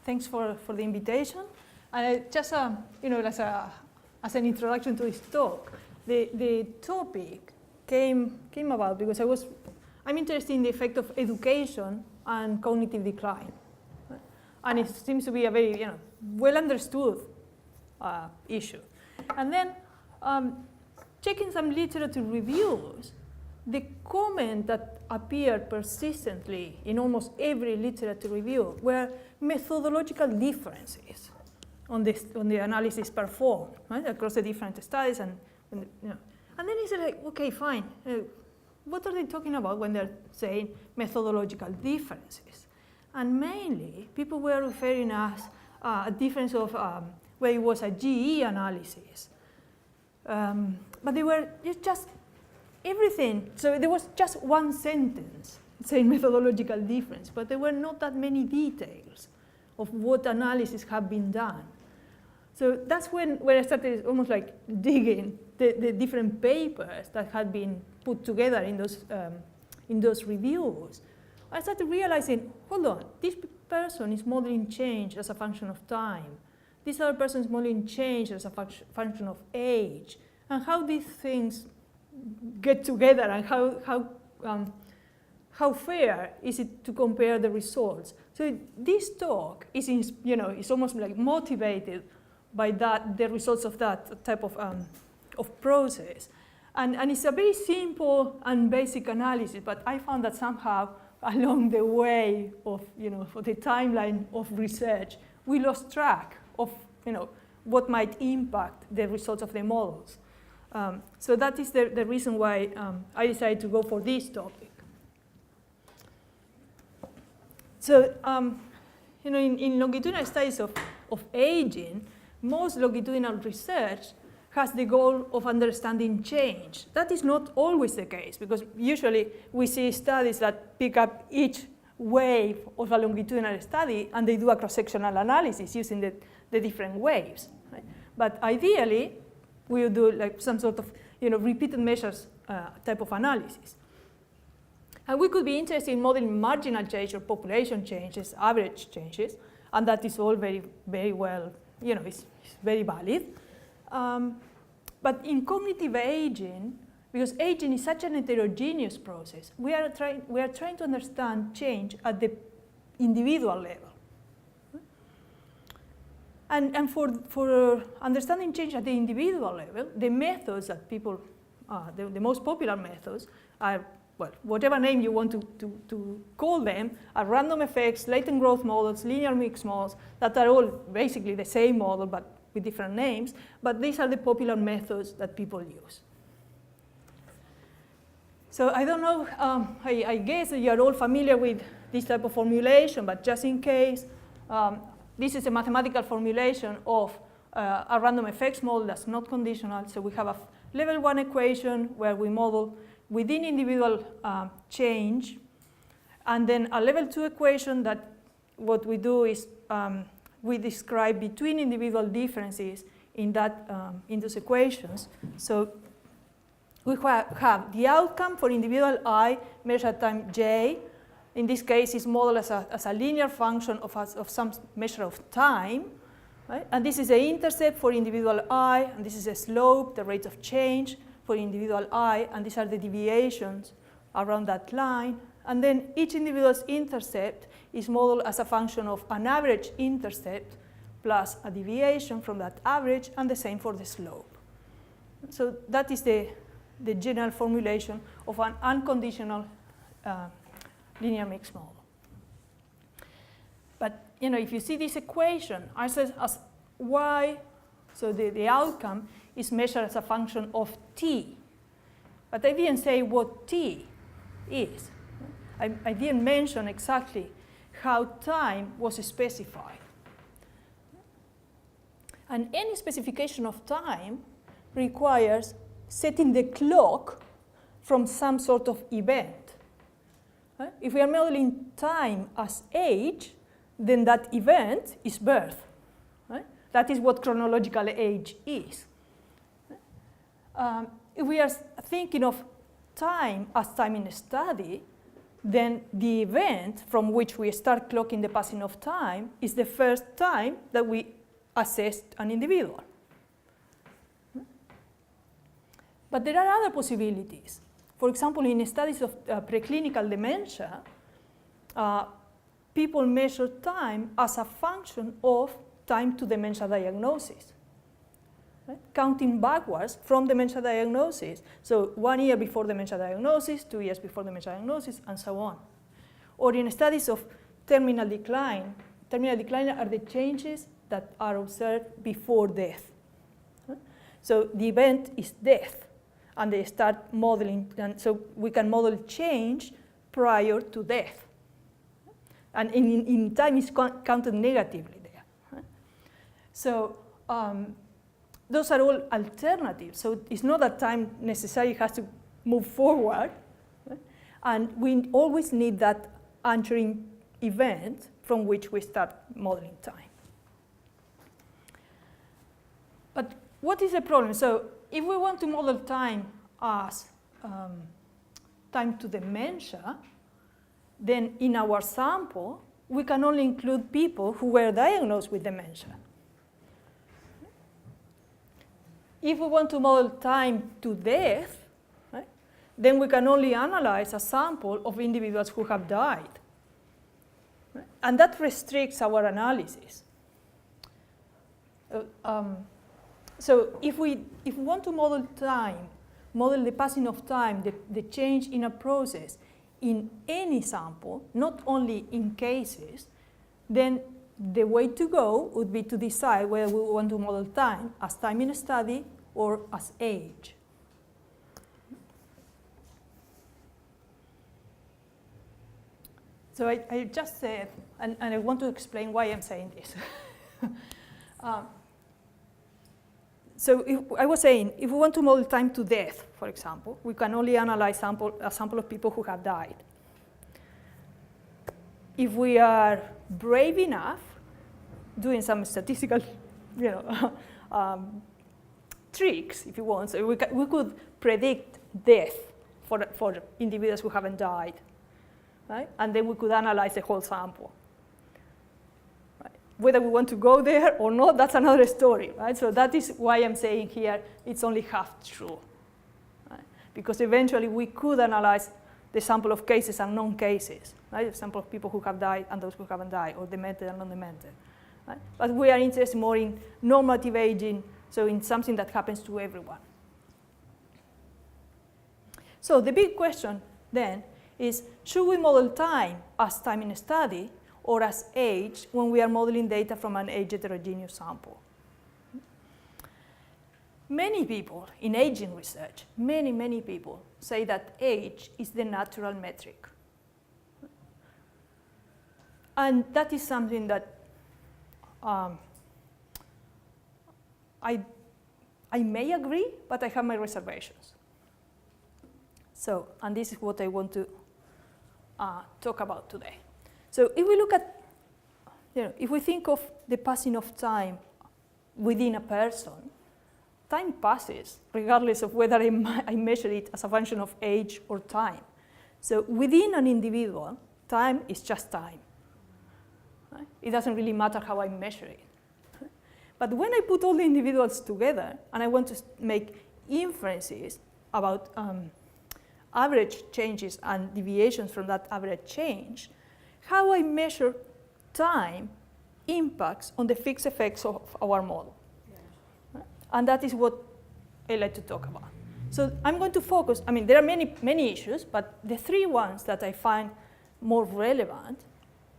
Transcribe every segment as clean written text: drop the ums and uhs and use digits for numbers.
thanks for the invitation. And just you know, as an introduction to this talk, the topic came about because I'm interested in the effect of education and cognitive decline, and it seems to be a very well understood issue. And then checking some literature reviews, the comment that appeared persistently in almost every literature review were methodological differences on the analysis performed, right, across the different studies, and and then he said, like, okay, fine. What are they talking about when they're saying methodological differences? And mainly, people were referring us a difference of where it was a GE analysis, but they were just everything. So there was just one sentence saying methodological difference, but there were not that many details of what analysis had been done. So that's when I started almost like digging the different papers that had been put together in those reviews. I started realizing, hold on, this person is modeling change as a function of time. This other person is modeling change as a function of age. And how these things get together, and how fair is it to compare the results? So this talk is, is almost like motivated by the results of that type of process. And it's a very simple and basic analysis, but I found that somehow along the way of, for the timeline of research, we lost track of, what might impact the results of the models. So that is the reason why I decided to go for this topic. So, in longitudinal studies of aging, most longitudinal research has the goal of understanding change. That is not always the case, because usually we see studies that pick up each wave of a longitudinal study and they do a cross-sectional analysis using the different waves. Right? But ideally, we would do like some sort of repeated measures type of analysis. And we could be interested in modeling marginal change or population changes, average changes, and that is all very, very well, it's very valid. But in cognitive aging, because aging is such an heterogeneous process, we are trying to understand change at the individual level. And for understanding change at the individual level, the methods that people, the most popular methods are, well, whatever name you want to call them, are random effects, latent growth models, linear mixed models, that are all basically the same model but with different names, but these are the popular methods that people use. So I don't know, I guess you're all familiar with this type of formulation, but just in case, this is a mathematical formulation of a random effects model that's not conditional. So we have a level 1 equation where we model within individual change, and then a level 2 equation that what we do is we describe between individual differences in those equations. So we have the outcome for individual I measured at time j. In this case, is modeled as a linear function of some measure of time. Right? And this is the intercept for individual I, and this is a slope, the rate of change for individual I, and these are the deviations around that line. And then each individual's intercept is modeled as a function of an average intercept plus a deviation from that average, and the same for the slope. So that is the general formulation of an unconditional linear mixed model. But if you see this equation, I said as y, so the outcome is measured as a function of t. But I didn't say what t is. I didn't mention exactly how time was specified. And any specification of time requires setting the clock from some sort of event. Right? If we are modeling time as age, then that event is birth. Right? That is what chronological age is. If we are thinking of time as time in a study, then the event from which we start clocking the passing of time is the first time that we assessed an individual. But there are other possibilities. For example, in studies of preclinical dementia, people measure time as a function of time to dementia diagnosis, right? Counting backwards from dementia diagnosis. So 1 year before dementia diagnosis, 2 years before dementia diagnosis, and so on. Or in studies of terminal decline are the changes that are observed before death. Right? So the event is death, and they start modeling, and so we can model change prior to death. And in time is counted negatively there. Right? So those are all alternatives. So it's not that time necessarily has to move forward. Right? And we always need that anchoring event from which we start modeling time. But what is the problem? So if we want to model time as time to dementia, then in our sample, we can only include people who were diagnosed with dementia. If we want to model time to death, right, then we can only analyze a sample of individuals who have died. Right? And that restricts our analysis. So if we want to model time, model the passing of time, the change in a process in any sample, not only in cases, then the way to go would be to decide whether we want to model time as time in a study or as age. So I just said, and I want to explain why I'm saying this. So I was saying, if we want to model time to death, for example, we can only analyze a sample of people who have died. If we are brave enough, doing some statistical, tricks, if you want, so we could predict death for individuals who haven't died, right? And then we could analyze the whole sample. Whether we want to go there or not, that's another story, right? So that is why I'm saying here it's only half true, right? Because eventually we could analyze the sample of cases and non-cases, right? The sample of people who have died and those who haven't died, or demented and non-demented, right? But we are interested more in normative aging, so in something that happens to everyone. So the big question then is, should we model time as time in a study or as age when we are modeling data from an age heterogeneous sample? Many people in aging research, many people say that age is the natural metric. And that is something that I may agree, but I have my reservations. So, and this is what I want to talk about today. So if we look at, if we think of the passing of time within a person, time passes regardless of whether I measure it as a function of age or time. So within an individual, time is just time. Right? It doesn't really matter how I measure it. But when I put all the individuals together and I want to make inferences about average changes and deviations from that average change, how I measure time impacts on the fixed effects of our model. Yeah. And that is what I like to talk about. So I'm going to focus, there are many issues, but the three ones that I find more relevant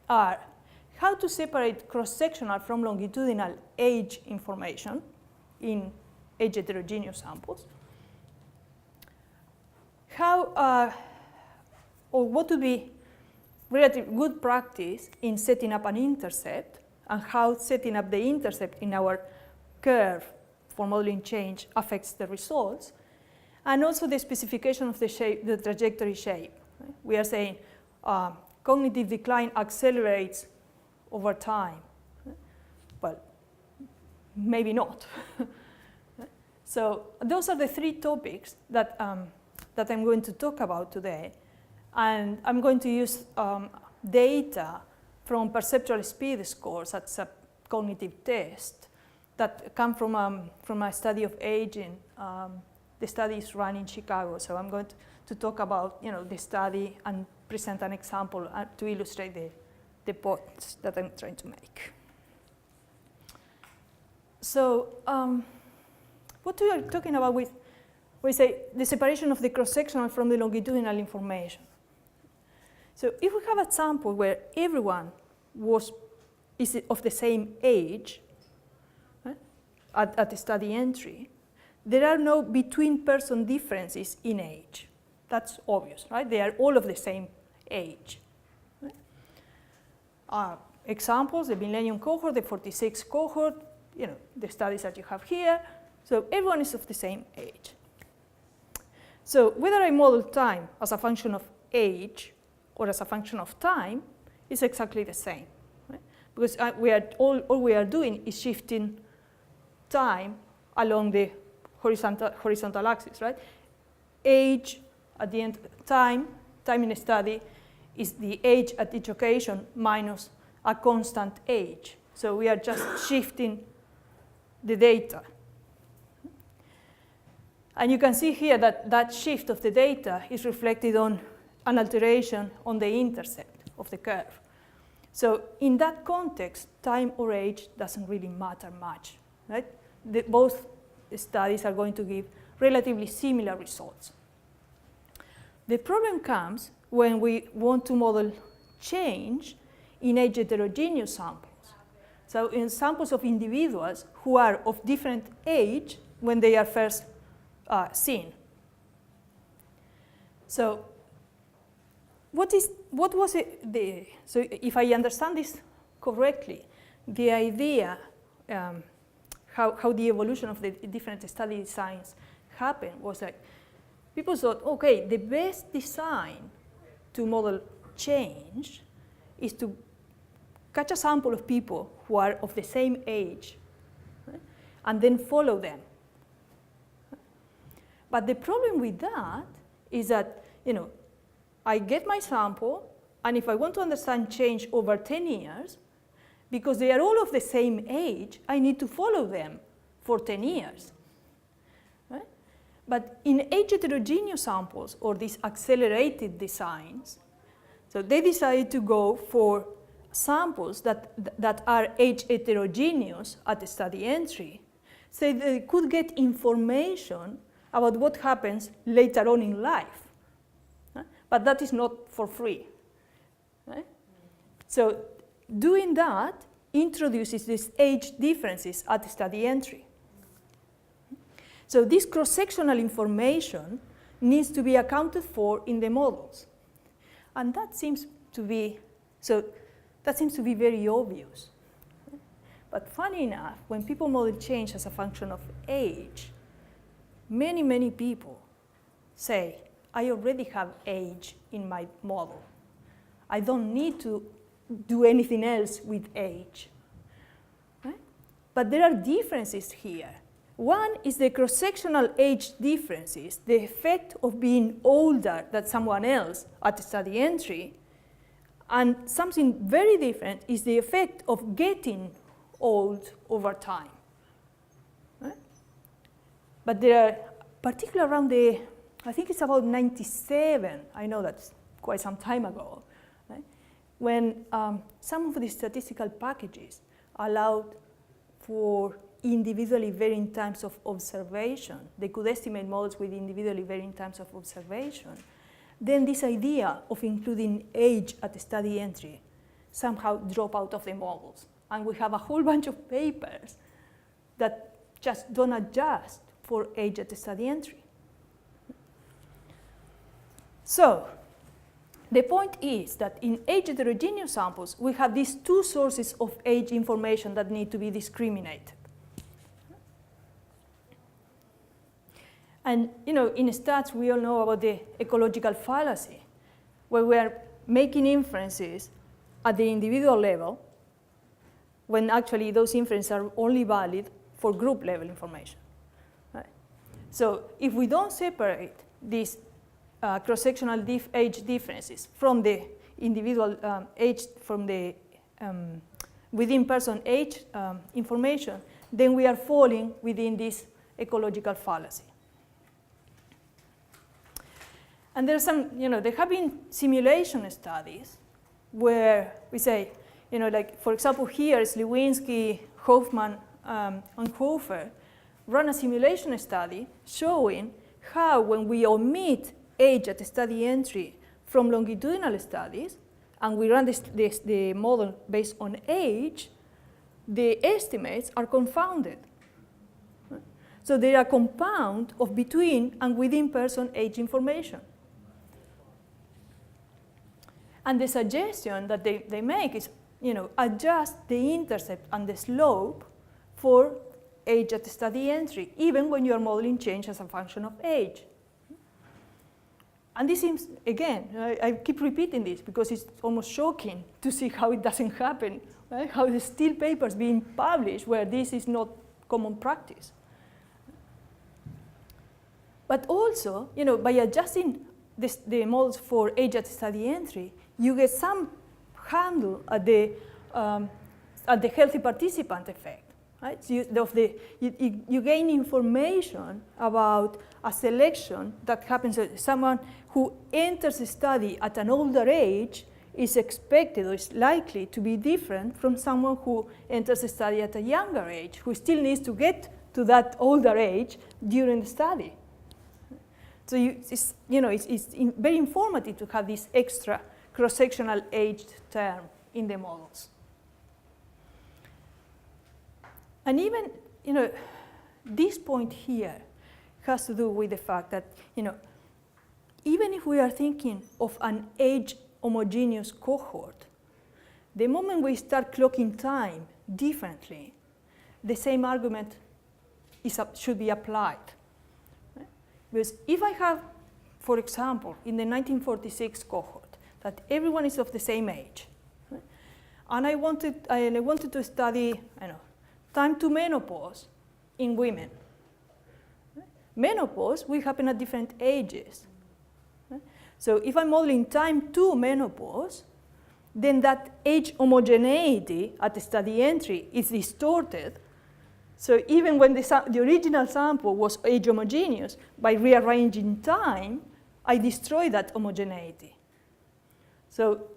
are how to separate cross-sectional from longitudinal age information in age heterogeneous samples, how, or what would be relatively good practice in setting up an intercept, and how setting up the intercept in our curve for modeling change affects the results, and also the specification of the shape, the trajectory shape. Right? We are saying cognitive decline accelerates over time. Right? Well, maybe not. So those are the three topics that, that I'm going to talk about today. And I'm going to use data from perceptual speed scores as a cognitive test that come from a study of aging. The study is run in Chicago, so I'm going to talk about the study and present an example to illustrate the points that I'm trying to make. So what we are talking about with, we say, the separation of the cross-sectional from the longitudinal information. So if we have a sample where everyone is of the same age, right, at the study entry, there are no between-person differences in age. That's obvious, right? They are all of the same age. Right? Examples, the Millennium cohort, the 46 cohort, the studies that you have here. So everyone is of the same age. So whether I model time as a function of age or as a function of time is exactly the same. Right? Because all we are doing is shifting time along the horizontal axis, right? Age at the end, time in a study is the age at each occasion minus a constant age. So we are just shifting the data. And you can see here that that shift of the data is reflected on an alteration on the intercept of the curve. So in that context, time or age doesn't really matter much, right? Both studies are going to give relatively similar results. The problem comes when we want to model change in age heterogeneous samples. So in samples of individuals who are of different age when they are first seen. So so if I understand this correctly, the idea how the evolution of the different study designs happened was that people thought, okay, the best design to model change is to catch a sample of people who are of the same age, right, and then follow them. But the problem with that is that, I get my sample, and if I want to understand change over 10 years, because they are all of the same age, I need to follow them for 10 years. Right? But in age heterogeneous samples, or these accelerated designs, so they decided to go for samples that are age heterogeneous at the study entry, so they could get information about what happens later on in life. Right? But that is not for free. Right? So doing that introduces these age differences at the study entry. So this cross-sectional information needs to be accounted for in the models. And that seems to be very obvious. But funny enough, when people model change as a function of age, many people say, I already have age in my model. I don't need to do anything else with age. Right? But there are differences here. One is the cross-sectional age differences, the effect of being older than someone else at the study entry. And something very different is the effect of getting old over time. Right? But there are, particularly around I think it's about 97, I know that's quite some time ago, right? When some of the statistical packages allowed for individually varying times of observation. They could estimate models with individually varying times of observation. Then this idea of including age at the study entry somehow dropped out of the models. And we have a whole bunch of papers that just don't adjust for age at the study entry. So the point is that in age heterogeneous samples, we have these two sources of age information that need to be discriminated. And in stats, we all know about the ecological fallacy, where we are making inferences at the individual level, when actually those inferences are only valid for group level information. Right? So if we don't separate these cross-sectional age differences from the individual age, from the within person age information, then we are falling within this ecological fallacy. And there's some, there have been simulation studies where we say, like for example here is Lewinsky, Hoffman, and Hofer run a simulation study showing how when we omit age at the study entry from longitudinal studies, and we run the model based on age, the estimates are confounded. So they are a compound of between and within person age information. And the suggestion that they make is, adjust the intercept and the slope for age at the study entry, even when you are modeling change as a function of age. And this seems, again, I keep repeating this because it's almost shocking to see how it doesn't happen, right? How there's still papers being published where this is not common practice. But also, by adjusting the models for age at study entry, you get some handle at the healthy participant effect. Right? So you gain information about a selection that happens. Someone who enters the study at an older age is expected or is likely to be different from someone who enters the study at a younger age, who still needs to get to that older age during the study. So it's very informative to have this extra cross-sectional aged term in the models. And even, this point here has to do with the fact that, even if we are thinking of an age homogeneous cohort, the moment we start clocking time differently, the same argument should be applied. Right? Because if I have, for example, in the 1946 cohort, that everyone is of the same age, right? And I wanted to study, time to menopause in women. Menopause will happen at different ages. So if I'm modeling time to menopause, then that age homogeneity at the study entry is distorted. So even when the original sample was age homogeneous, by rearranging time, I destroy that homogeneity. So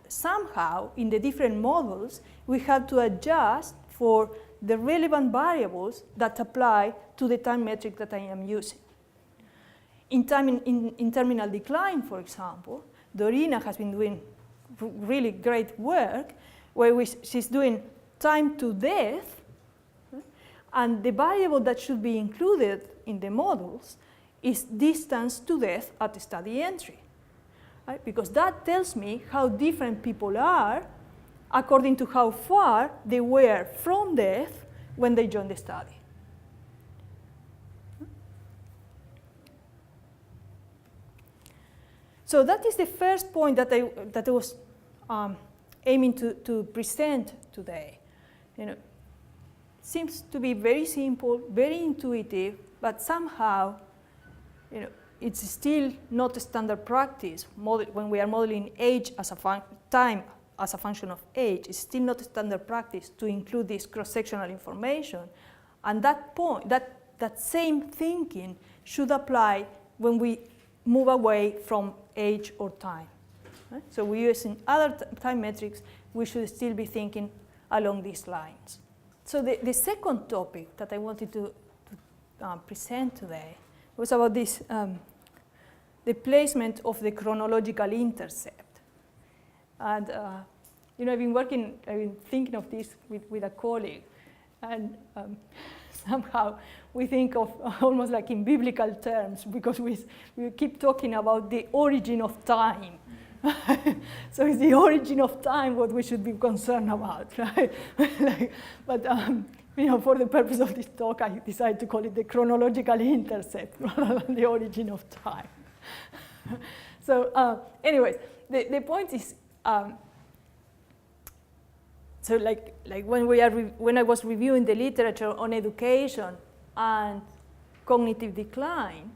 somehow, in the different models, we have to adjust for the relevant variables that apply to the time metric that I am using. In terminal decline, for example, Dorina has been doing really great work where she's doing time to death, and the variable that should be included in the models is distance to death at the study entry, right? Because that tells me how different people are according to how far they were from death when they joined the study. So that is the first point that I was aiming to present today. Seems to be very simple, very intuitive, but somehow, it's still not a standard practice. When we are modeling age as time as a function of age, it's still not a standard practice to include this cross-sectional information. And that point, that same thinking should apply when we move away from age or time. Right? So we're using other time metrics, we should still be thinking along these lines. So the second topic that I wanted to present today was about this, the placement of the chronological intercept. And I've been thinking of this with a colleague, and somehow we think of almost like in biblical terms, because we keep talking about the origin of time. So it's the origin of time what we should be concerned about, right? But for the purpose of this talk, I decided to call it the chronological intercept rather than the origin of time. So anyways, the point is, so like when I was reviewing the literature on education and cognitive decline,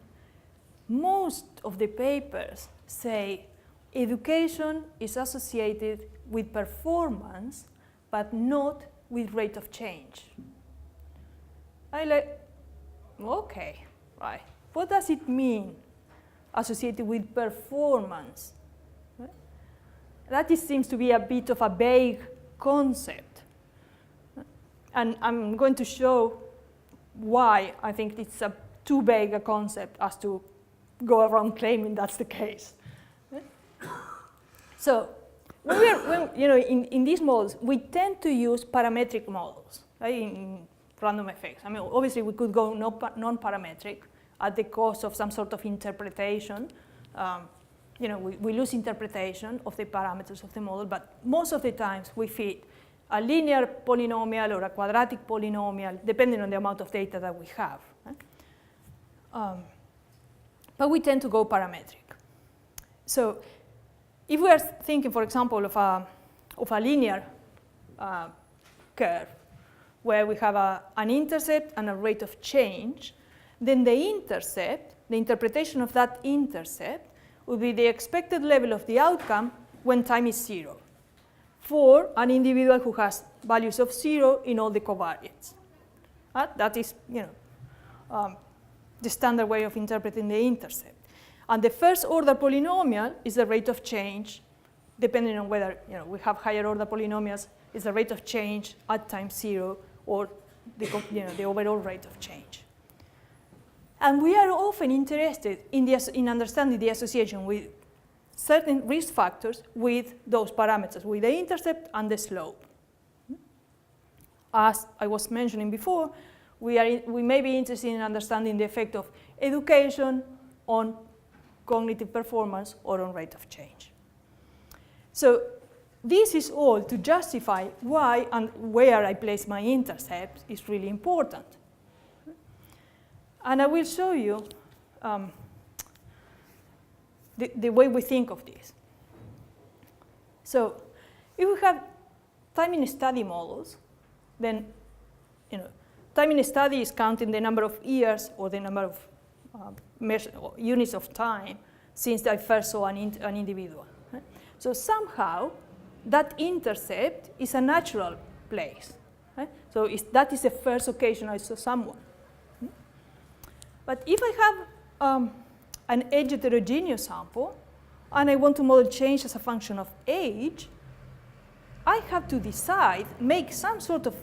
most most of the papers say education is associated with performance, but not with rate of change. Okay, right. What does it mean, associated with performance? That seems to be a bit of a vague concept. And I'm going to show why I think it's too vague a concept as to go around claiming that's the case. So in these models, we tend to use parametric models, right, in random effects. I mean, obviously, we could go non-parametric at the cost of some sort of interpretation. We lose interpretation of the parameters of the model, but most of the times we fit a linear polynomial or a quadratic polynomial, depending on the amount of data that we have. But we tend to go parametric. So if we are thinking, for example, of a linear curve, where we have an intercept and a rate of change, then the intercept, the interpretation of that intercept, will be the expected level of the outcome when time is 0 for an individual who has values of 0 in all the covariates. That is the standard way of interpreting the intercept. And the first order polynomial is the rate of change, depending on whether we have higher order polynomials, is the rate of change at time 0 or the overall rate of change. And we are often interested in understanding the association with certain risk factors with those parameters, with the intercept and the slope. As I was mentioning before, we may be interested in understanding the effect of education on cognitive performance or on rate of change. So this is all to justify why and where I place my intercept is really important. And I will show you the way we think of this. So if we have time in study models, then time in study is counting the number of years or the number of units of time since I first saw an individual. Right? So somehow that intercept is a natural place. Right? So that is the first occasion I saw someone. But if I have an age heterogeneous sample and I want to model change as a function of age, I have to decide, make some sort of,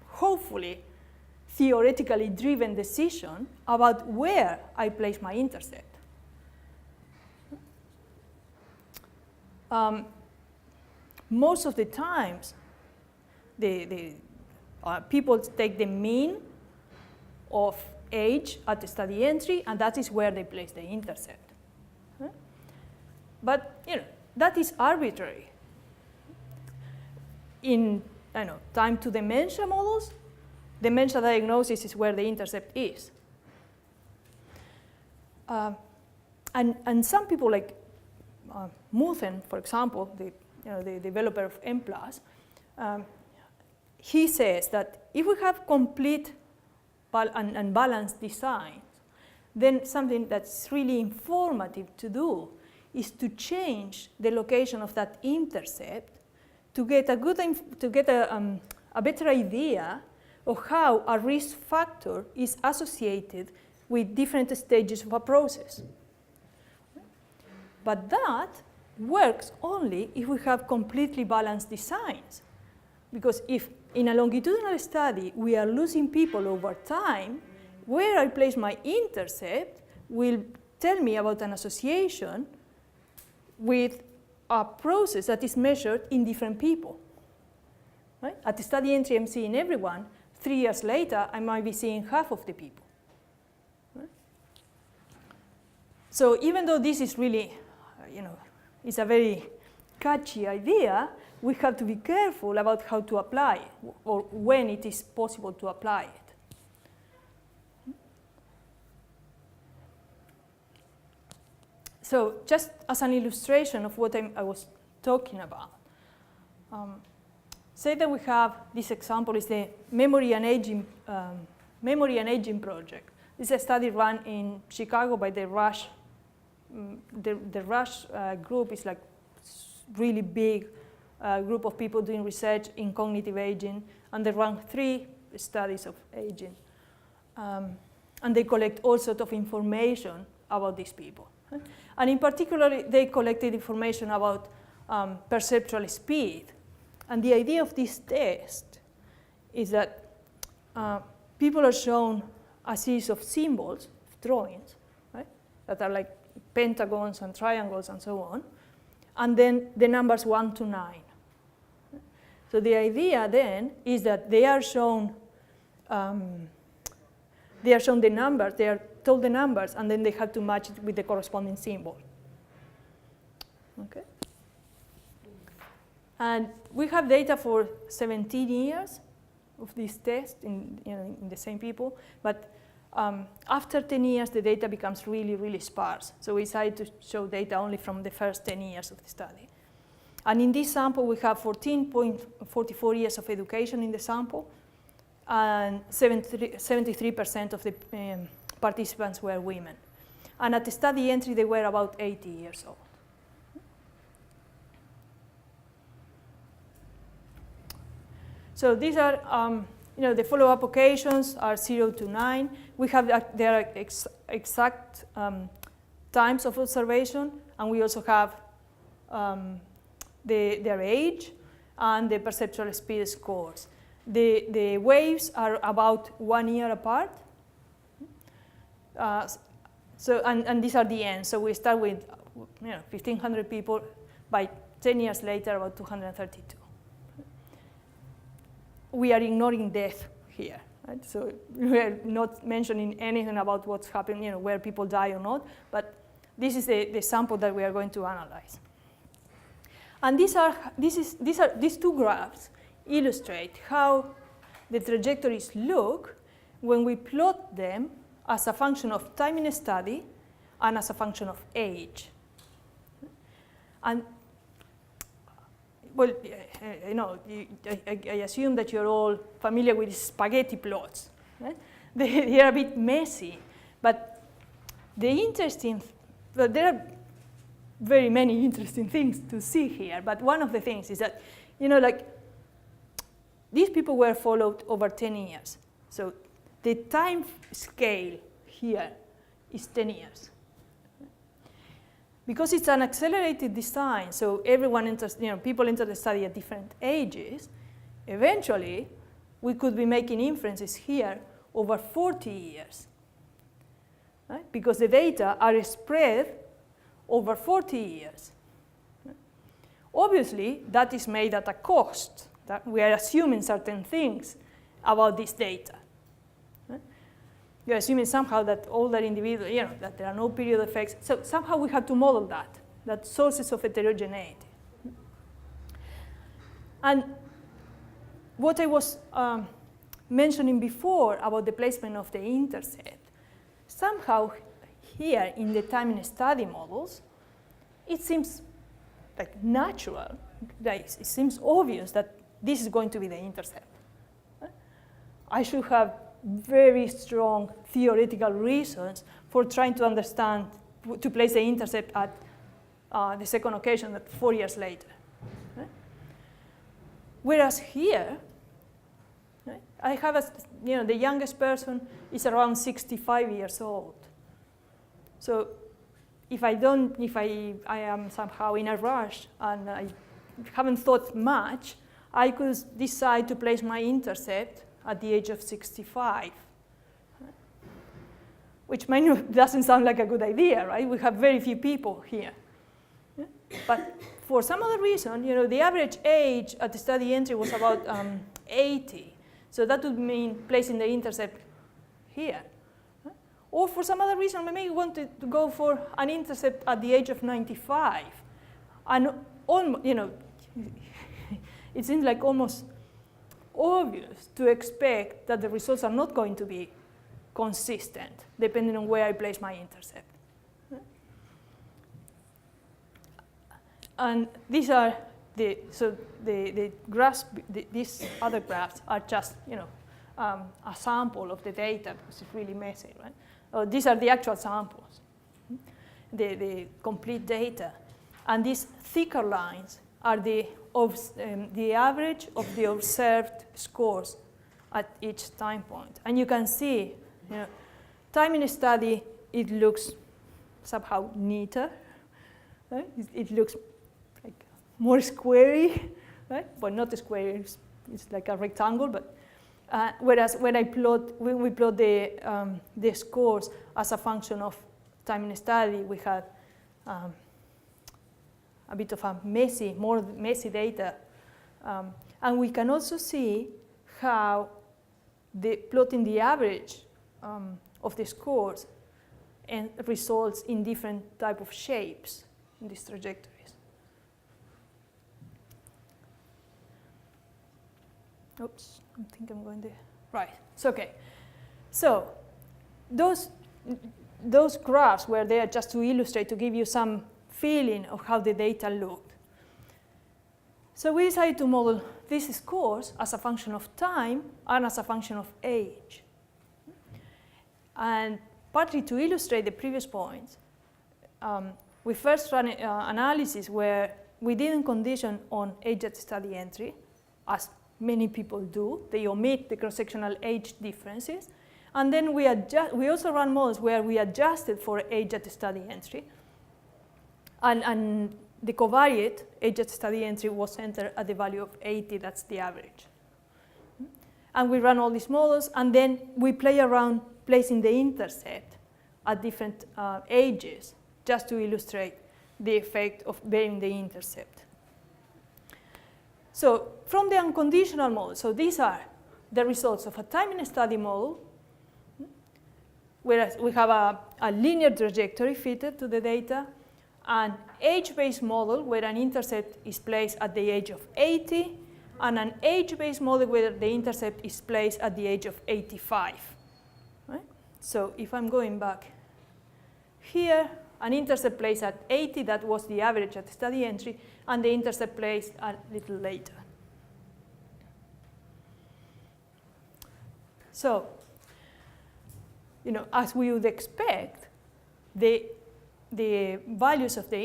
hopefully theoretically driven decision about where I place my intercept. Most of the times, people take the mean of age at the study entry, and that is where they place the intercept. But that is arbitrary. In time to dementia models, dementia diagnosis is where the intercept is. And some people like Muthen, for example, the developer of M+, he says that if we have complete and balanced designs, then something that's really informative to do is to change the location of that intercept to get a better idea of how a risk factor is associated with different stages of a process. But that works only if we have completely balanced designs. Because if in a longitudinal study we are losing people over time, where I place my intercept will tell me about an association with a process that is measured in different people. Right? At the study entry, I'm seeing everyone. 3 years later, I might be seeing half of the people. Right? So even though this is really, it's a very catchy idea, we have to be careful about how to apply it, or when it is possible to apply it. So just as an illustration of what I was talking about, say that we have this example is the memory and aging project This is a study run in Chicago by the Rush. The Rush group is like really big group of people doing research in cognitive aging, and they run 3 studies of aging. And they collect all sorts of information about these people. And in particular, they collected information about perceptual speed. And the idea of this test is that people are shown a series of symbols, drawings, right, that are like pentagons and triangles and so on, and then the numbers 1 to 9. So the idea then is that they are shown the numbers, they are told the numbers, and then they have to match it with the corresponding symbol. Okay. And we have data for 17 years of this test in the same people, but after 10 years, the data becomes really, really sparse. So we decided to show data only from the first 10 years of the study. And in this sample, we have 14.44 years of education in the sample, and 73% of the participants were women. And at the study entry, they were about 80 years old. So these are, the follow-up occasions are 0 to 9. We have their exact times of observation, and we also have their age and the perceptual speed scores. The waves are about 1 year apart. And these are the ends. So we start with 1,500 people. By 10 years later, about 232. We are ignoring death here, right? So we are not mentioning anything about what's happening, where people die or not. But this is the sample that we are going to analyze. And these 2 graphs illustrate how the trajectories look when we plot them as a function of time in a study and as a function of age. And well, I assume that you're all familiar with spaghetti plots. Right? They are a bit messy, but there are very many interesting things to see here. But one of the things is that, these people were followed over 10 years. So the time scale here is 10 years. Because it's an accelerated design, so everyone enters, people enter the study at different ages, eventually we could be making inferences here over 40 years. Right? Because the data are spread over 40 years. Right? Obviously, that is made at a cost. That we are assuming certain things about this data. Right? You're assuming somehow that older individuals, that there are no period effects. So somehow we have to model that sources of heterogeneity. And what I was mentioning before about the placement of the intercept, somehow here in the time in study models, it seems like natural, it seems obvious that this is going to be the intercept. I should have very strong theoretical reasons for trying to understand, to place the intercept at the second occasion, 4 years later. Right? Whereas here, right, I have the youngest person is around 65 years old. So if I am somehow in a rush and I haven't thought much, I could decide to place my intercept at the age of 65, which doesn't sound like a good idea, right? We have very few people here. Yeah? But for some other reason, the average age at the study entry was about 80. So that would mean placing the intercept here. Right? Or for some other reason, maybe you wanted to go for an intercept at the age of 95. And it seems like almost obvious to expect that the results are not going to be consistent depending on where I place my intercept. And these are the graphs, these other graphs are just a sample of the data because it's really messy, right? These are the actual samples, the complete data. And these thicker lines are the average of the observed scores at each time point. And you can see, time in study, it looks somehow neater. Right? It looks like more squarey, right? But not square, it's like a rectangle. But whereas when we plot the scores as a function of time in study, we had a bit of a more messy data. And we can also see how plotting the average of the scores and results in different type of shapes in these trajectories. Oops, I think I'm going there. Right, it's okay. So those graphs were there just to illustrate, to give you some feeling of how the data looked. So we decided to model these scores as a function of time and as a function of age. And partly to illustrate the previous points, we first ran an analysis where we didn't condition on age at study entry, as many people do. They omit the cross-sectional age differences. And then we also ran models where we adjusted for age at study entry. And the covariate age at study entry was entered at the value of 80, that's the average. And we ran all these models, and then we play around placing the intercept at different ages, just to illustrate the effect of bearing the intercept. So from the unconditional model, so these are the results of a time in study model, whereas we have a linear trajectory fitted to the data, an age-based model where an intercept is placed at the age of 80, and an age-based model where the intercept is placed at the age of 85. Right? So if I'm going back here, an intercept placed at 80, that was the average at study entry, and the intercept placed a little later. So, as we would expect, the values of the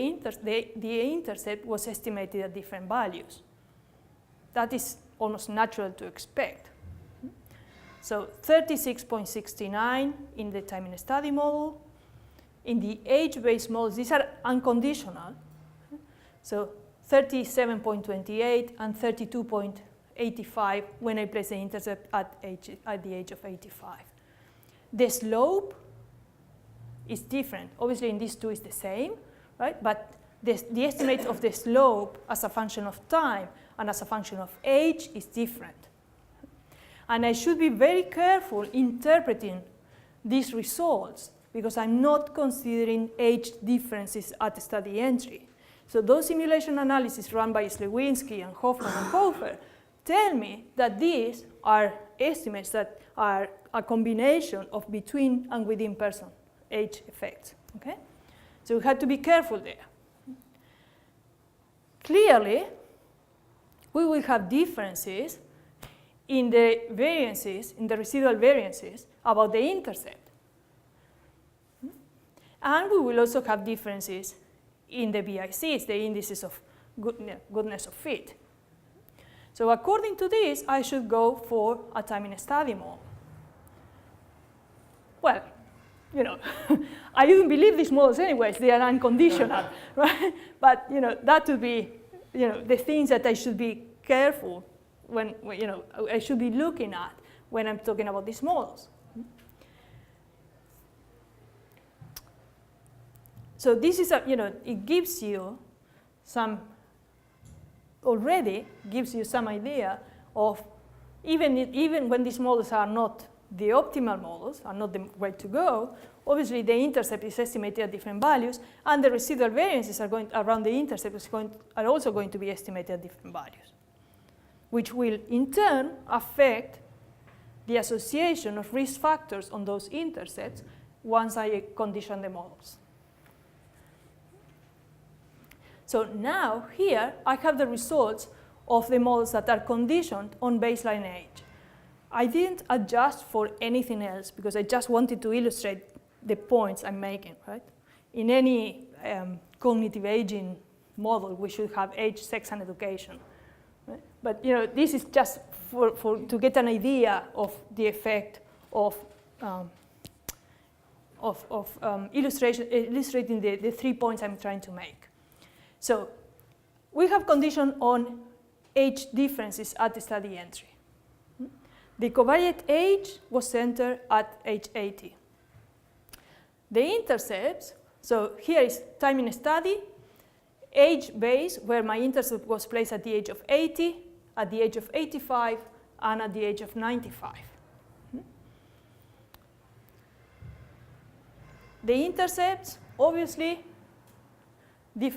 intercept was estimated at different values. That is almost natural to expect. So 36.69 in the time in study model. In the age-based models, these are unconditional. So 37.28 and 32.85 when I place the intercept at the age of 85. The slope is different. Obviously, in these two is the same, right? But the estimate of the slope as a function of time and as a function of age is different. And I should be very careful interpreting these results because I'm not considering age differences at study entry. So those simulation analyses run by Slewinski and Hoffman and Hofer tell me that these are estimates that are a combination of between and within person age effects, okay? So we had to be careful there. Clearly, we will have differences in the variances, in the residual variances about the intercept. And we will also have differences in the BICs, the indices of goodness of fit. So according to this, I should go for a time in study model. Well, I didn't believe these models anyways, they are unconditional, right? But, that would be, the things that I should be careful when I should be looking at when I'm talking about these models. So this is it gives you some, already gives you some idea of, even when these models are not the optimal models, are not the way to go, obviously the intercept is estimated at different values, and the residual variances are around the intercept are also going to be estimated at different values, which will in turn affect the association of risk factors on those intercepts once I condition the models. So now here I have the results of the models that are conditioned on baseline age. I didn't adjust for anything else because I just wanted to illustrate the points I'm making, right? In any cognitive aging model, we should have age, sex, and education. Right? But this is just to get an idea of the effect of illustrating the 3 points I'm trying to make. So we have condition on age differences at the study entry. The covariate age was centered at age 80. The intercepts, so here is time in study, age base, where my intercept was placed at the age of 80, at the age of 85, and at the age of 95. The intercepts, obviously,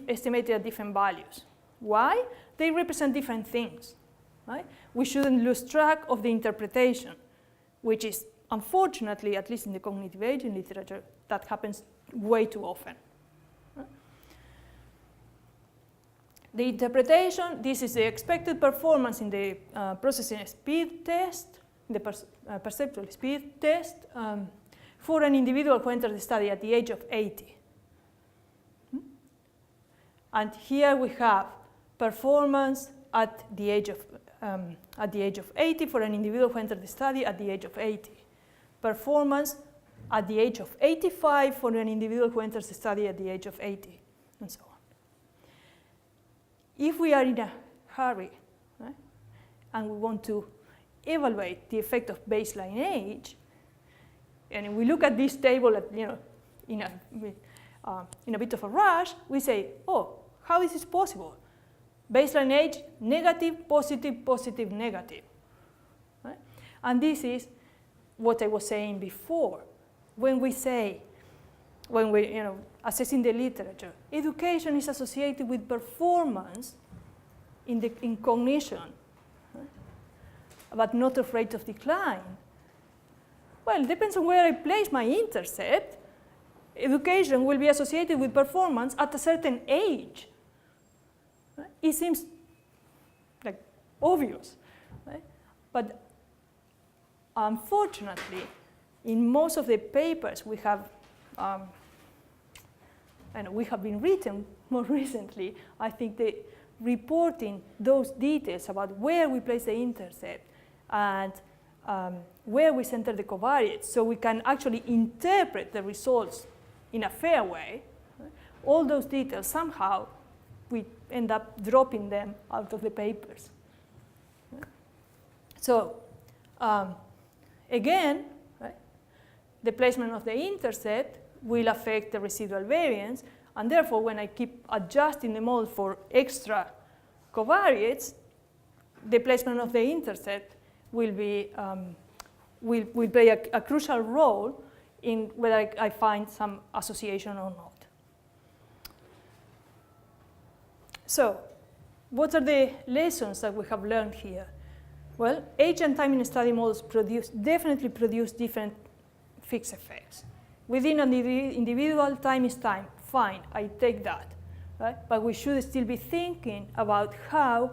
estimated at different values. Why? They represent different things. Right? We shouldn't lose track of the interpretation, which is, unfortunately, at least in the cognitive aging literature, that happens way too often. Right? The interpretation, this is the expected performance in the processing speed test, the perceptual speed test, for an individual who entered the study at the age of 80. And here we have performance at the age of 80 for an individual who entered the study at the age of 80. Performance at the age of 85 for an individual who enters the study at the age of 80, and so on. If we are in a hurry, right, and we want to evaluate the effect of baseline age, and we look at this table at, in a bit of a rush, we say, oh, how is this possible? Baseline age, negative, positive, positive, negative. Right? And this is what I was saying before. When we're assessing the literature, education is associated with performance in cognition, right? But not of rate of decline. Well, it depends on where I place my intercept. Education will be associated with performance at a certain age. Right? It seems like obvious, right? But unfortunately, in most of the papers we have, and we have been written more recently, I think the reporting those details about where we place the intercept and where we center the covariates, so we can actually interpret the results in a fair way. Right? All those details, somehow, we end up dropping them out of the papers. Right? So, again, right, the placement of the intercept will affect the residual variance, and therefore, when I keep adjusting the model for extra covariates, the placement of the intercept will be will play a crucial role in whether I find some association or not. So, what are the lessons that we have learned here? Well, age and time in study models definitely produce different fixed effects. Within an individual, time is time. Fine, I take that. Right? But we should still be thinking about how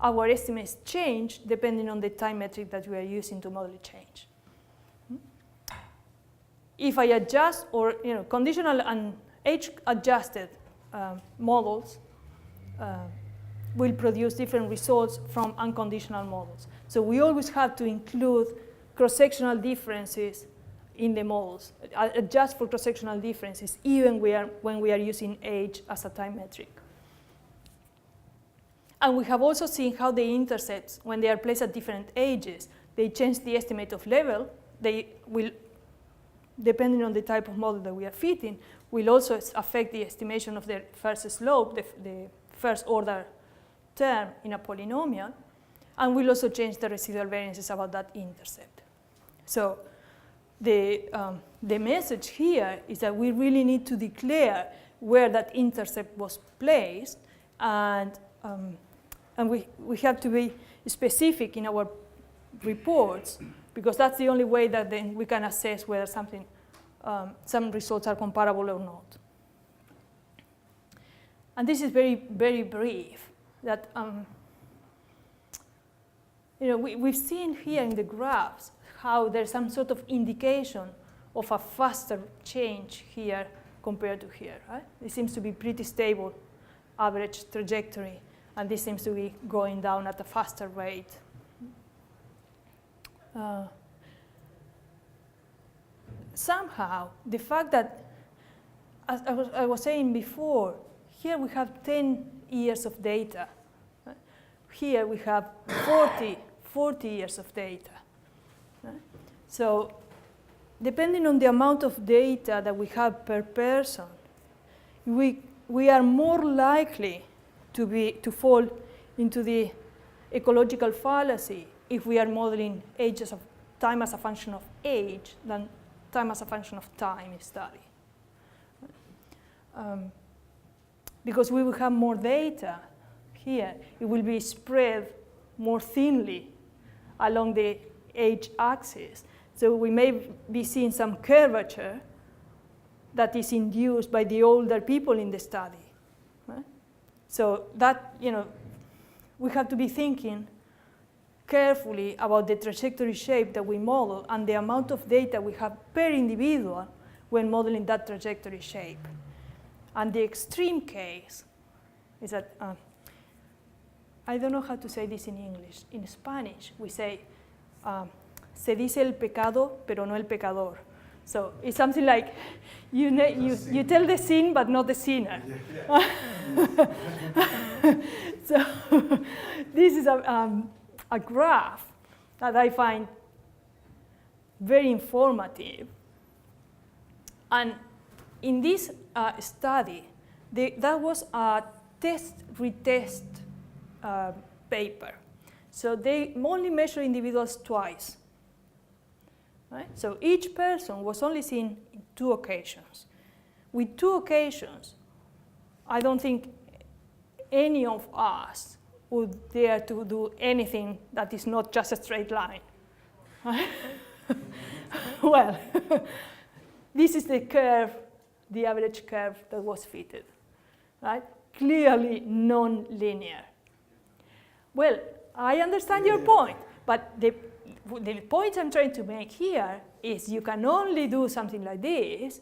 our estimates change depending on the time metric that we are using to model change. If I adjust, or conditional and age-adjusted models will produce different results from unconditional models. So we always have to include cross-sectional differences in the models, adjust for cross-sectional differences, even when we are using age as a time metric. And we have also seen how the intercepts, when they are placed at different ages, they change the estimate of level. They will, depending on the type of model that we are fitting, will also affect the estimation of the first slope, the first order term in a polynomial, and will also change the residual variances about that intercept. So the message here is that we really need to declare where that intercept was placed, and we have to be specific in our reports, because that's the only way that then we can assess whether some results are comparable or not. And this is very, very brief. That we've seen here in the graphs how there's some sort of indication of a faster change here compared to here, right? It seems to be pretty stable average trajectory, and this seems to be going down at a faster rate. Somehow, the fact that, as I was saying before, here we have 10 years of data. Right? Here we have 40 years of data. Right? So depending on the amount of data that we have per person, we are more likely to fall into the ecological fallacy if we are modeling time as a function of age than time as a function of time study. Because we will have more data here, it will be spread more thinly along the age axis. So we may be seeing some curvature that is induced by the older people in the study. Right? So that, we have to be thinking carefully about the trajectory shape that we model and the amount of data we have per individual when modeling that trajectory shape. And the extreme case is that, I don't know how to say this in English. In Spanish, we say, se dice el pecado, pero no el pecador. So it's something like, you tell the sin, but not the sinner. So this is a graph that I find very informative. And in this study, that was a test-retest paper. So they only measure individuals twice. Right? So each person was only seen in 2 occasions. With 2 occasions, I don't think any of us would dare to do anything that is not just a straight line. Right? Well, this is the curve, the average curve that was fitted. Right? Clearly non-linear. Well, I understand your point, but the point I'm trying to make here is you can only do something like this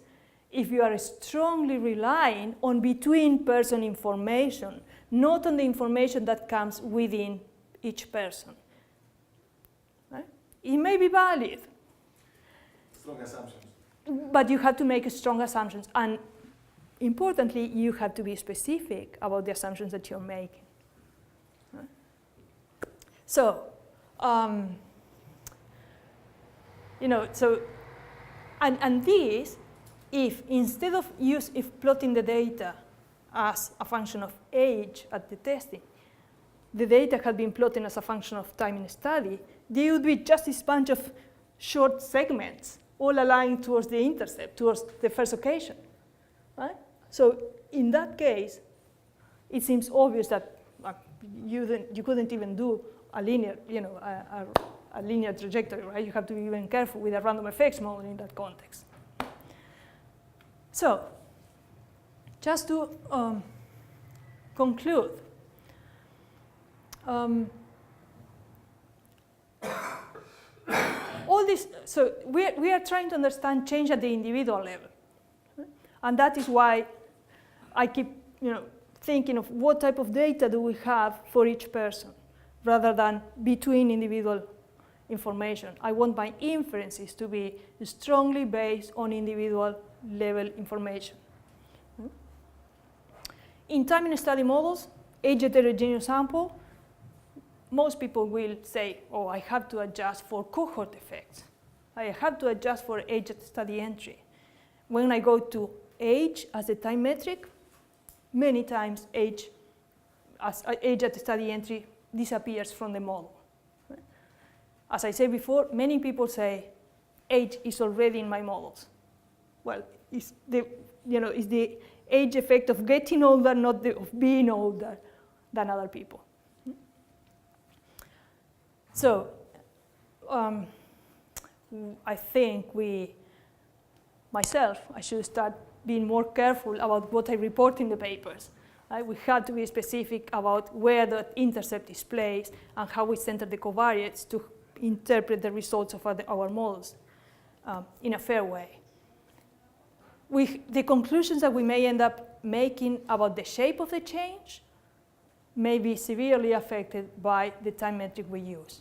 if you are strongly relying on between-person information, not on the information that comes within each person. Right? It may be valid. Strong assumptions. But you have to make strong assumptions. And importantly, you have to be specific about the assumptions that you're making. Right? So, and this, if instead of plotting the data as a function of age at the testing, the data had been plotted as a function of time in study, they would be just this bunch of short segments, all aligned towards the intercept, towards the first occasion, right? So in that case, it seems obvious that you couldn't even do a linear, a linear trajectory, right? You have to be even careful with a random effects model in that context. So, just to conclude, all this, so we are trying to understand change at the individual level. Right? And that is why I keep thinking of what type of data do we have for each person, rather than between individual information. I want my inferences to be strongly based on individual level information. In time and study models, age heterogeneous sample, most people will say, oh, I have to adjust for cohort effects. I have to adjust for age at study entry. When I go to age as a time metric, many times age at study entry disappears from the model. As I said before, many people say age is already in my models. Well, it's the age effect of getting older, not of being older than other people. So I think I should start being more careful about what I report in the papers. We have to be specific about where the intercept is placed and how we center the covariates to interpret the results of our models in a fair way. the conclusions that we may end up making about the shape of the change may be severely affected by the time metric we use.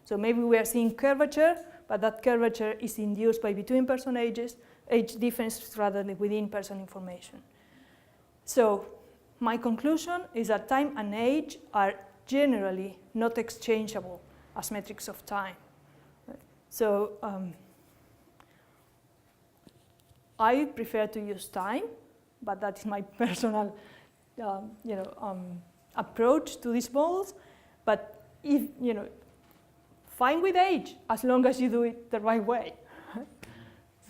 So maybe we are seeing curvature, but that curvature is induced by between-person age difference rather than within-person information. So my conclusion is that time and age are generally not exchangeable as metrics of time. So I prefer to use time, but that is my personal approach to these models. But if, fine with age, as long as you do it the right way.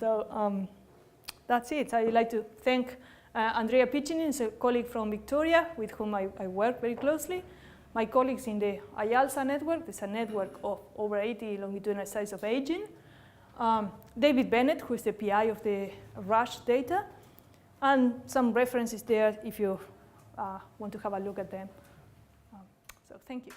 So that's it. I'd like to thank Andrea Piccinin, is a colleague from Victoria with whom I work very closely. My colleagues in the IALSA network, there's a network of over 80 longitudinal studies of aging. David Bennett, who is the PI of the RUSH data, and some references there if you want to have a look at them. So thank you.